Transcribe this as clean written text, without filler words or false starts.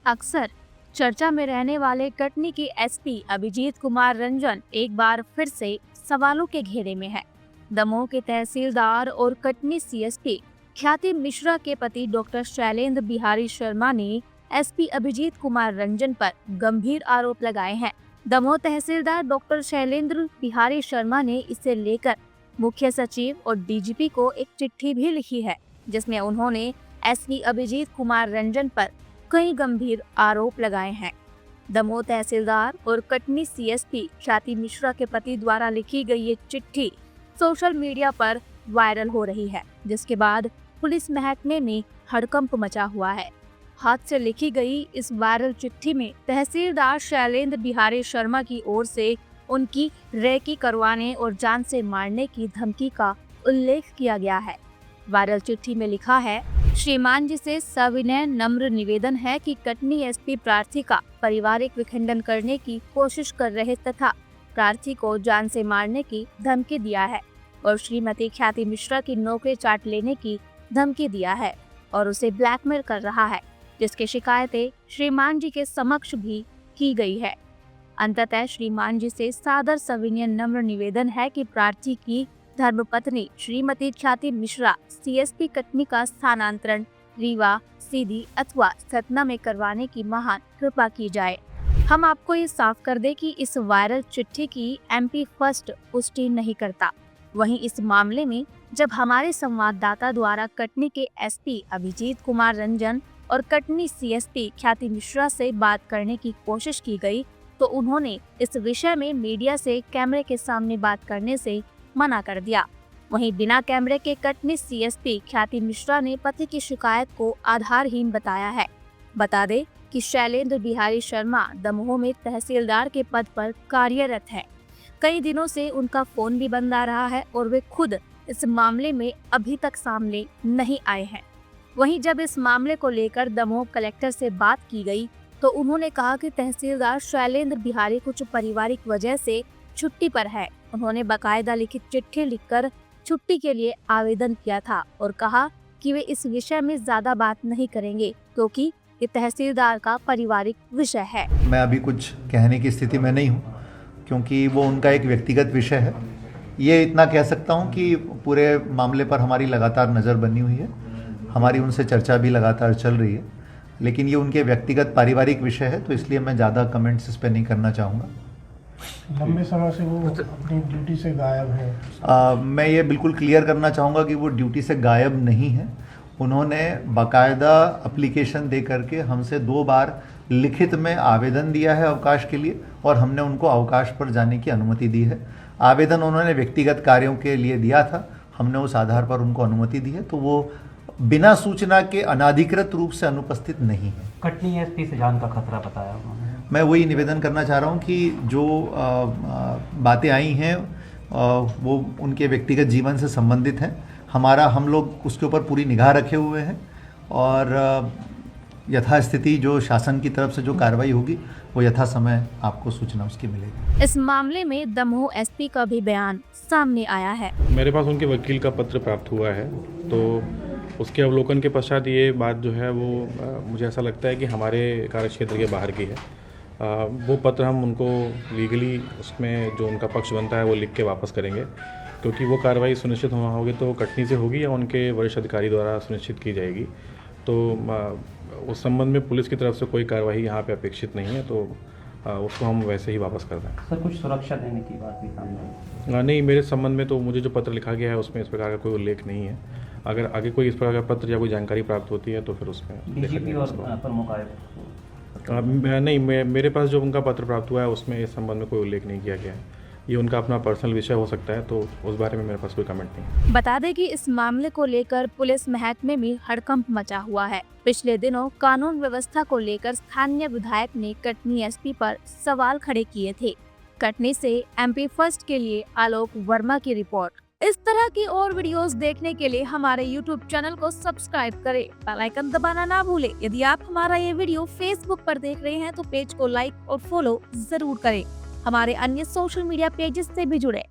अक्सर चर्चा में रहने वाले कटनी के एसपी अभिजीत कुमार रंजन एक बार फिर से सवालों के घेरे में है। दमोह के तहसीलदार और कटनी सीएसपी ख्याति मिश्रा के पति डॉक्टर शैलेंद्र बिहारी शर्मा ने एसपी अभिजीत कुमार रंजन पर गंभीर आरोप लगाए हैं। दमोह तहसीलदार डॉक्टर शैलेंद्र बिहारी शर्मा ने इसे लेकर मुख्य सचिव और डीजीपी को एक चिट्ठी भी लिखी है, जिसमें उन्होंने एसपी अभिजीत कुमार रंजन पर कई गंभीर आरोप लगाए हैं। दमोह तहसीलदार और कटनी सीएसपी ख्याति मिश्रा के पति द्वारा लिखी गई ये चिट्ठी सोशल मीडिया पर वायरल हो रही है, जिसके बाद पुलिस महकमे में हड़कंप मचा हुआ है। हाथ से लिखी गई इस वायरल चिट्ठी में तहसीलदार शैलेंद्र बिहारी शर्मा की ओर से उनकी रेकी करवाने और जान से मारने की धमकी का उल्लेख किया गया है। वायरल चिट्ठी में लिखा है, श्रीमान जी से सविनय नम्र निवेदन है कि कटनी एसपी प्रार्थी का पारिवारिक विखंडन करने की कोशिश कर रहे तथा प्रार्थी को जान से मारने की धमकी दिया है और श्रीमती ख्याति मिश्रा की नौकरी चाट लेने की धमकी दिया है और उसे ब्लैकमेल कर रहा है, जिसकी शिकायतें श्रीमान जी के समक्ष भी की गई है। अंततः श्रीमान जी से सादर सविनय नम्र निवेदन है कि प्रार्थी की धर्मपत्नी श्रीमती ख्याति मिश्रा सीएसपी कटनी का स्थानांतरण रीवा, सीधी अथवा सतना में करवाने की महान कृपा की जाए। हम आपको ये साफ कर दे कि इस वायरल चिट्ठी की एमपी फर्स्ट पुष्टि नहीं करता। वहीं इस मामले में जब हमारे संवाददाता द्वारा कटनी के एसपी अभिजीत कुमार रंजन और कटनी सीएसपी ख्याति मिश्रा से बात करने की कोशिश की गई, तो उन्होंने इस विषय में मीडिया से कैमरे के सामने बात करने से मना कर दिया। वहीं बिना कैमरे के कटनी सीएसपी ख्याति मिश्रा ने पति की शिकायत को आधारहीन बताया है। बता दें कि शैलेंद्र बिहारी शर्मा दमोह में तहसीलदार के पद पर कार्यरत है। कई दिनों से उनका फोन भी बंद आ रहा है और वे खुद इस मामले में अभी तक सामने नहीं आए हैं। वहीं जब इस मामले को लेकर दमोह कलेक्टर से बात की गई, तो उन्होंने कहा कि तहसीलदार शैलेंद्र बिहारी कुछ पारिवारिक वजह से छुट्टी पर है। उन्होंने बकायदा लिखित चिट्ठी लिखकर छुट्टी के लिए आवेदन किया था और कहा कि वे इस विषय में ज्यादा बात नहीं करेंगे, क्योंकि ये तहसीलदार का पारिवारिक विषय है। मैं अभी कुछ कहने की स्थिति में नहीं हूँ, क्योंकि वो उनका एक व्यक्तिगत विषय है। ये इतना कह सकता हूँ कि पूरे मामले पर हमारी लगातार नज़र बनी हुई है, हमारी उनसे चर्चा भी लगातार चल रही है, लेकिन ये उनके व्यक्तिगत पारिवारिक विषय है, तो इसलिए मैं ज़्यादा कमेंट्स इस पर नहीं करना चाहूँगा। लंबे समय से वो अपनी ड्यूटी से गायब है। मैं ये बिल्कुल क्लियर करना चाहूँगा कि वो ड्यूटी से गायब नहीं है। उन्होंने बाकायदा एप्लीकेशन दे करके हमसे 2 बार लिखित में आवेदन दिया है अवकाश के लिए, और हमने उनको अवकाश पर जाने की अनुमति दी है। आवेदन उन्होंने व्यक्तिगत कार्यों के लिए दिया था, हमने उस आधार पर उनको अनुमति दी है, तो वो बिना सूचना के अनाधिकृत रूप से अनुपस्थित नहीं है। कटनी एसपी से जान का खतरा बताया उन्होंने। मैं वही निवेदन करना चाह रहा हूँ कि जो बातें आई हैं वो उनके व्यक्तिगत जीवन से संबंधित हैं। हम लोग उसके ऊपर पूरी निगाह रखे हुए हैं और यथास्थिति जो शासन की तरफ से जो कार्रवाई होगी वो यथा समय आपको सूचना उसकी मिलेगी। इस मामले में दमोह एसपी का भी बयान सामने आया है। मेरे पास उनके वकील का पत्र प्राप्त हुआ है, तो उसके अवलोकन के पश्चात ये बात जो है वो मुझे ऐसा लगता है कि हमारे कार्यक्षेत्र के बाहर की है। वो पत्र हम उनको लीगली उसमें जो उनका पक्ष बनता है वो लिख के वापस करेंगे, क्योंकि वो कार्रवाई सुनिश्चित होना होगी तो कटनी से होगी या उनके वरिष्ठ अधिकारी द्वारा सुनिश्चित की जाएगी। तो उस संबंध में पुलिस की तरफ से कोई कार्रवाई यहाँ पे अपेक्षित नहीं है, तो उसको हम वैसे ही वापस कर दें। सर, कुछ सुरक्षा देने की बात भी सामने आई? नहीं, मेरे संबंध में तो मुझे जो पत्र लिखा गया है उसमें इस प्रकार का कोई उल्लेख नहीं है। अगर आगे कोई इस प्रकार का पत्र या कोई जानकारी प्राप्त होती है तो फिर उसमें डीजीपी और प्रमुख आयुक्त नहीं, मेरे पास जो उनका पत्र प्राप्त हुआ है उसमें इस संबंध में कोई उल्लेख नहीं किया गया है। ये उनका अपना पर्सनल विषय हो सकता है, तो उस बारे में मेरे पास कोई कमेंट नहीं। बता दें कि इस मामले को लेकर पुलिस महकमे में हड़कंप मचा हुआ है। पिछले दिनों कानून व्यवस्था को लेकर स्थानीय विधायक ने कटनी एसपी पर सवाल खड़े किए थे। कटनी से एमपी फर्स्ट के लिए आलोक वर्मा की रिपोर्ट। इस तरह की और वीडियोस देखने के लिए हमारे YouTube चैनल को सब्सक्राइब करें, बेल आइकन दबाना ना भूलें। यदि आप हमारा ये वीडियो फेसबुक पर देख रहे हैं तो पेज को लाइक और फॉलो जरूर करें। हमारे अन्य सोशल मीडिया पेजेस से भी जुड़े।